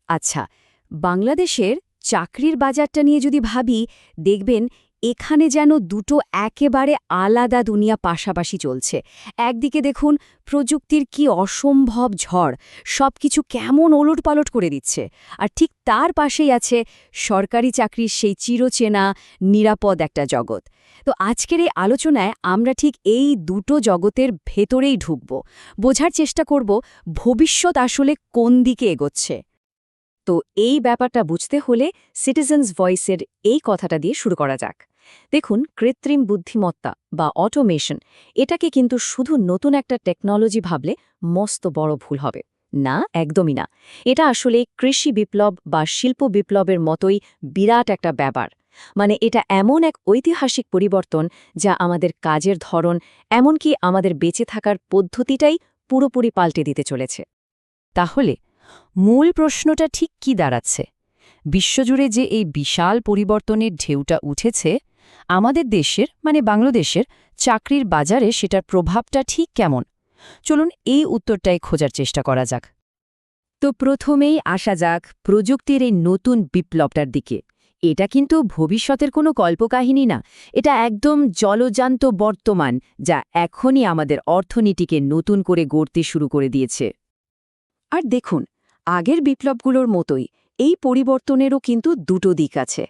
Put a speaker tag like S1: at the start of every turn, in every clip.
S1: আচ্ছা, বাংলাদেশের চাকরির বাজারটা নিয়ে যদি ভাবি, দেখবেন এখানে যেন দুটো একেবারে আলাদা দুনিয়া পাশাপাশি চলছে। একদিকে দেখুন প্রযুক্তির কি অসম্ভব ঝড়, সবকিছু কেমন ওলটপালট করে দিচ্ছে। আর ঠিক তার পাশেই আছে সরকারি চাকরির সেই চিরচেনা নিরাপদ একটা জগৎ। তো আজকের এই আলোচনায় আমরা ঠিক এই দুটো জগতের ভেতরেই ঢুকব, বোঝার চেষ্টা করব ভবিষ্যৎ আসলে কোন দিকে এগোচ্ছে। তো এই ব্যাপারটা বুঝতে হলে সিটিজেন্স ভয়েসের এই কথাটা দিয়ে শুরু করা যাক। দেখুন, কৃত্রিম বুদ্ধিমত্তা বা অটোমেশন, এটাকে কিন্তু শুধু নতুন একটা টেকনোলজি ভাবলে মস্ত বড় ভুল হবে। না, একদমই না। এটা আসলে কৃষি বিপ্লব বা শিল্প বিপ্লবের মতোই বিরাট একটা ব্যাপার। মানে এটা এমন এক ঐতিহাসিক পরিবর্তন যা আমাদের কাজের ধরন, এমনকি আমাদের বেঁচে থাকার পদ্ধতিটাই পুরোপুরি পাল্টে দিতে চলেছে। তাহলে মূল প্রশ্নটা ঠিক কি দাঁড়াচ্ছে? বিশ্বজুড়ে যে এই বিশাল পরিবর্তনের ঢেউটা উঠেছে, আমাদের দেশের মানে বাংলাদেশের চাকরির বাজারে সেটার প্রভাবটা ঠিক কেমন? চলুন এই উত্তরটাই খোঁজার চেষ্টা করা যাক। তো প্রথমেই আসা যাক প্রযুক্তির এই নতুন বিপ্লবটার দিকে। এটা কিন্তু ভবিষ্যতের কোনো কল্পকাহিনী না, এটা একদম জলজান্ত বর্তমান, যা এখনই আমাদের অর্থনীতিকে নতুন করে গড়তে শুরু করে দিয়েছে। আর দেখুন, আগের বিপ্লবগুলোর মতোই এই পরিবর্তনেরও কিন্তু দুটো দিক আছে।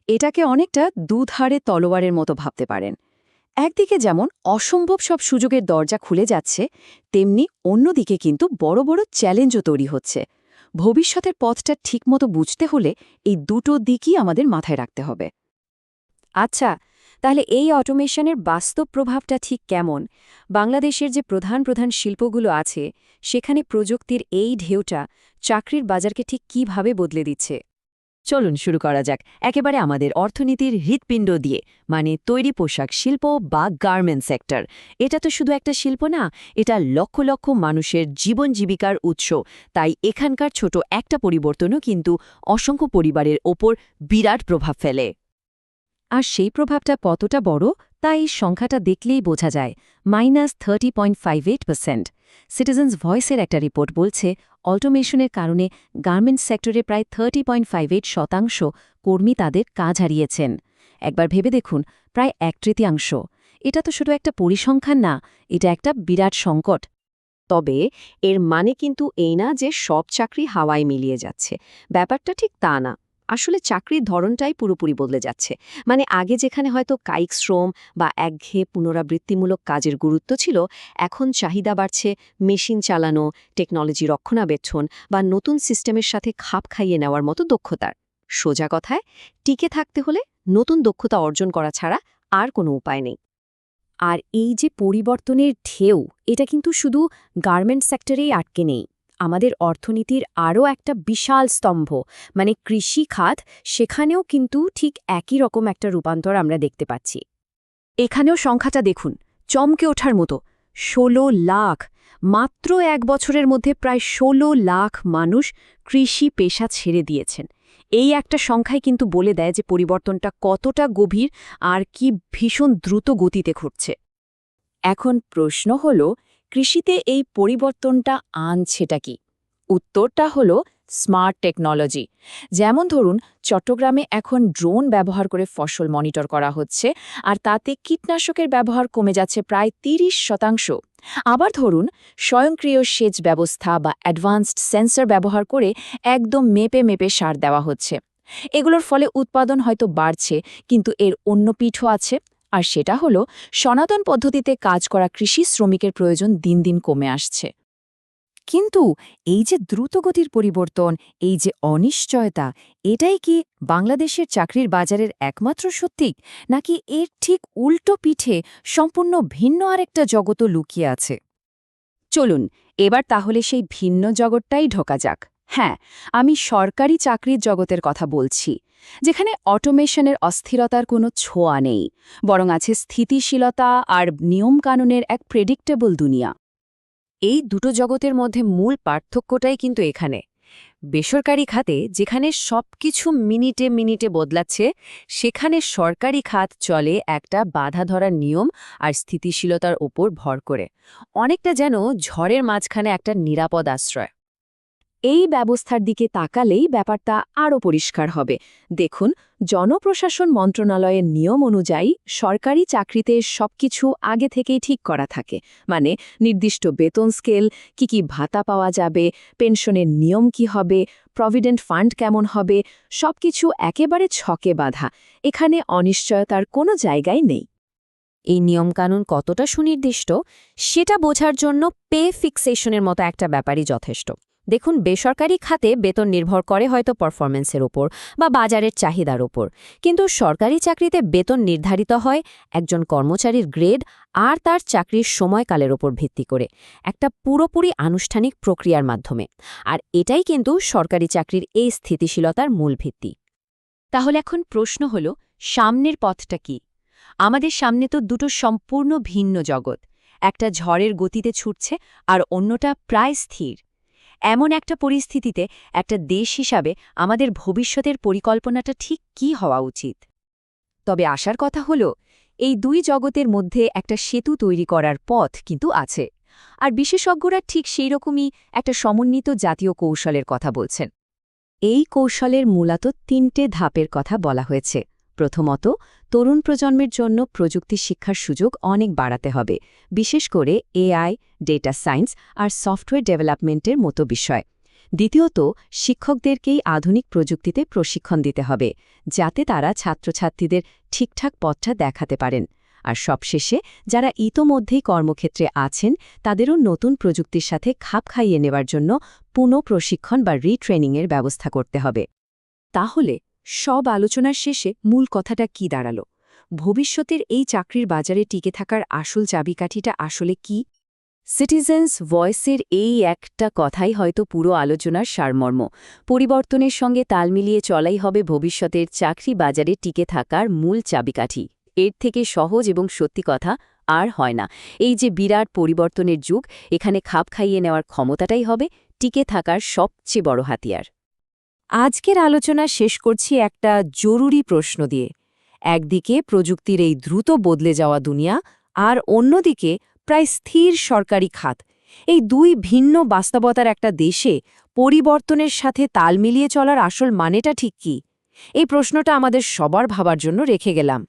S1: এটাকে অনেকটা দুধারে তলোয়ারের মতো ভাবতে পারেন। একদিকে যেমন অসম্ভব সব সুযোগের দরজা খুলে যাচ্ছে, তেমনি অন্যদিকে কিন্তু বড় বড় চ্যালেঞ্জও তৈরি হচ্ছে। ভবিষ্যতের পথটা ঠিকমতো বুঝতে হলে এই দুটো দিকই আমাদের মাথায় রাখতে হবে। আচ্ছা, তাহলে এই অটোমেশনের বাস্তব প্রভাবটা ঠিক কেমন? বাংলাদেশের যে প্রধান প্রধান শিল্পগুলো আছে, সেখানে প্রযুক্তির এই ঢেউটা চাকরির বাজারকে ঠিক কিভাবে বদলে দিচ্ছে? চলুন শুরু করা যাক একেবারে আমাদের অর্থনীতির হৃৎপিণ্ড দিয়ে, মানে তৈরি পোশাক শিল্প বা গার্মেন্ট সেক্টর। এটা তো শুধু একটা শিল্প না, এটা লক্ষ লক্ষ মানুষের জীবন জীবিকার উৎস। তাই এখানকার ছোট একটা পরিবর্তনও কিন্তু অসংখ্য পরিবারের ওপর বিরাট প্রভাব ফেলে। আর সেই প্রভাবটা কতটা বড় তা এই সংখ্যাটা দেখলেই বোঝা যায়, -30.58%। সিটিজেন্স ভয়েসের একটা রিপোর্ট বলছে অটোমেশনের কারণে গার্মেন্টস সেক্টরে প্রায় 30.58% কর্মী তাদের কাজ হারিয়েছেন। একবার ভেবে দেখুন, প্রায় 1/3। এটা তো শুধু একটা পরিসংখ্যান না, এটা একটা বিরাট সংকট। তবে এর মানে কিন্তু এই না যে সব চাকরি হাওয়ায় মিলিয়ে যাচ্ছে। ব্যাপারটা ঠিক তা না। আসলে চাকরির ধরনটাই পুরোপুরি বদলে যাচ্ছে। মানে আগে যেখানে হয়তো কায়িক শ্রম বা একঘেয়ে পুনরাবৃত্তিমূলক কাজের গুরুত্ব ছিল, এখন চাহিদা বাড়ছে মেশিন চালানো, টেকনোলজি রক্ষণাবেক্ষণ বা নতুন সিস্টেমের সাথে খাপ খাইয়ে নেওয়ার মতো দক্ষতার। সোজা কথায়, টিকে থাকতে হলে নতুন দক্ষতা অর্জন করা ছাড়া আর কোনো উপায় নেই। আর এই যে পরিবর্তনের ঢেউ, এটা কিন্তু শুধু গার্মেন্ট সেক্টরেই আটকে নেই। আমাদের অর্থনীতির আরও একটা বিশাল স্তম্ভ, মানে কৃষি খাত, সেখানেও কিন্তু ঠিক একই রকম একটা রূপান্তর আমরা দেখতে পাচ্ছি। এখানেও সংখ্যাটা দেখুন, চমকে ওঠার মতো, ১৬ লাখ। মাত্র ১ বছরের মধ্যে প্রায় ১৬ লাখ মানুষ কৃষি পেশা ছেড়ে দিয়েছেন। এই একটা সংখ্যাই কিন্তু বলে দেয় যে পরিবর্তনটা কতটা গভীর আর কি ভীষণ দ্রুত গতিতে ঘটছে। এখন প্রশ্ন হল, কৃষিতে এই পরিবর্তনটা আনছেটা কি? উত্তরটা হলো স্মার্ট টেকনোলজি। যেমন ধরুন, চট্টগ্রামে এখন ড্রোন ব্যবহার করে ফসল মনিটর করা হচ্ছে, আর তাতে কীটনাশকের ব্যবহার কমে যাচ্ছে প্রায় ৩০%। আবার ধরুন, স্বয়ংক্রিয় সেচ ব্যবস্থা বা অ্যাডভান্সড সেন্সর ব্যবহার করে একদম মেপে মেপে সার দেওয়া হচ্ছে। এগুলোর ফলে উৎপাদন হয়তো বাড়ছে, কিন্তু এর অন্য পিঠও আছে। আর সেটা হলো, সনাতন পদ্ধতিতে কাজ করা কৃষি শ্রমিকের প্রয়োজন দিন দিন কমে আসছে। কিন্তু এই যে দ্রুতগতির পরিবর্তন, এই যে অনিশ্চয়তা, এটাই কি বাংলাদেশের চাকরির বাজারের একমাত্র সত্যি, নাকি এর ঠিক উল্টো পিঠে সম্পূর্ণ ভিন্ন আরেকটা জগৎও লুকিয়ে আছে? চলুন এবার তাহলে সেই ভিন্ন জগৎটাই ঢোকা যাক। হ্যাঁ, আমি সরকারি চাকরির জগতের কথা বলছি, যেখানে অটোমেশনের অস্থিরতার কোনো ছোঁয়া নেই, বরং আছে স্থিতিশীলতা আর নিয়মকানুনের এক প্রেডিক্টেবল দুনিয়া। এই দুটো জগতের মধ্যে মূল পার্থক্যটাই কিন্তু এখানে। বেসরকারি খাতে যেখানে সবকিছু মিনিটে মিনিটে বদলাচ্ছে, সেখানে সরকারি খাত চলে একটা বাধা ধরার নিয়ম আর স্থিতিশীলতার ওপর ভর করে, অনেকটা যেন ঝড়ের মাঝখানে একটা নিরাপদ আশ্রয়। এই ব্যবস্থার দিকে তাকালেই ব্যাপারটা আরও পরিষ্কার হবে। দেখুন, জনপ্রশাসন মন্ত্রণালয়ের নিয়ম অনুযায়ী সরকারি চাকরিতে সবকিছু আগে থেকেই ঠিক করা থাকে। মানে নির্দিষ্ট বেতন স্কেল, কি ভাতা পাওয়া যাবে, পেনশনের নিয়ম কি হবে, প্রভিডেন্ট ফান্ড কেমন হবে, সবকিছু একেবারে ছকে বাঁধা। এখানে অনিশ্চয়তার কোনো জায়গাই নেই।
S2: এই নিয়মকানুন কতটা সুনির্দিষ্ট সেটা বোঝার জন্য পে ফিক্সেশনের মতো একটা ব্যাপারই যথেষ্ট। দেখুন, বেসরকারি খাতে বেতন নির্ভর করে হয়তো পারফরম্যান্সের ওপর বা বাজারের চাহিদার ওপর, কিন্তু সরকারি চাকরিতে বেতন নির্ধারিত হয় একজন কর্মচারীর গ্রেড আর তার চাকরির সময়কালের ওপর ভিত্তি করে, একটা পুরোপুরি আনুষ্ঠানিক প্রক্রিয়ার মাধ্যমে। আর এটাই কিন্তু সরকারি চাকরির এই স্থিতিশীলতার মূল ভিত্তি।
S1: তাহলে এখন প্রশ্ন হল, সামনের পথটা কি? আমাদের সামনে তো দুটো সম্পূর্ণ ভিন্ন জগৎ, একটা ঝড়ের গতিতে ছুটছে আর অন্যটা প্রায় স্থির। এমন একটা পরিস্থিতিতে একটা দেশ হিসাবে আমাদের ভবিষ্যতের পরিকল্পনাটা ঠিক কী হওয়া উচিত? তবে আসার কথা হল, এই দুই জগতের মধ্যে একটা সেতু তৈরি করার পথ কিন্তু আছে, আর বিশেষজ্ঞরা ঠিক সেই রকমই একটা সমন্বিত জাতীয় কৌশলের কথা বলছেন। এই কৌশলের মূলত ৩টে ধাপের কথা বলা হয়েছে। প্রথমত, তরুণ প্রজন্মের জন্য প্রযুক্তি শিক্ষার সুযোগ অনেক বাড়াতে হবে, বিশেষ করে এআই, ডেটা সায়েন্স আর সফটওয়্যার ডেভেলপমেন্টের মতো বিষয়। দ্বিতীয়ত, শিক্ষকদেরকেই আধুনিক প্রযুক্তিতে প্রশিক্ষণ দিতে হবে, যাতে তারা ছাত্রছাত্রীদের ঠিকঠাক পথটা দেখাতে পারেন। আর সবশেষে, যারা ইতোমধ্যেই কর্মক্ষেত্রে আছেন তাদেরও নতুন প্রযুক্তির সাথে খাপ খাইয়ে নেওয়ার জন্য পুনঃপ্রশিক্ষণ বা রিট্রেনিংয়ের ব্যবস্থা করতে হবে। তাহলে সব আলোচনার শেষে মূল কথাটা কি দাঁড়ালো? ভবিষ্যতের এই চাকরির বাজারে টিকে থাকার আসল চাবিকাঠিটা আসলে কি? সিটিজেন্স ভয়েসের এই একটা কথাই হয়তো পুরো আলোচনার সারমর্ম। পরিবর্তনের সঙ্গে তাল মিলিয়ে চলাই হবে ভবিষ্যতের চাকরি বাজারে টিকে থাকার মূল চাবিকাঠি। এর থেকে সহজ এবং সত্যি কথা আর হয় না। এই যে বিরাট পরিবর্তনের যুগ, এখানে খাপ খাইয়ে নেওয়ার ক্ষমতাটাই হবে টিকে থাকার সবচেয়ে বড় হাতিয়ার।
S2: আজকের আলোচনা শেষ করছি একটা জরুরি প্রশ্ন দিয়ে। একদিকে প্রযুক্তির এই দ্রুত বদলে যাওয়া দুনিয়া, আর অন্যদিকে প্রায় স্থির সরকারি খাত। এই দুই ভিন্ন বাস্তবতার একটা দেশে পরিবর্তনের সাথে তাল মিলিয়ে চলার আসল মানেটা ঠিক কী? এই প্রশ্নটা আমাদের সবার ভাবার জন্য রেখে গেলাম।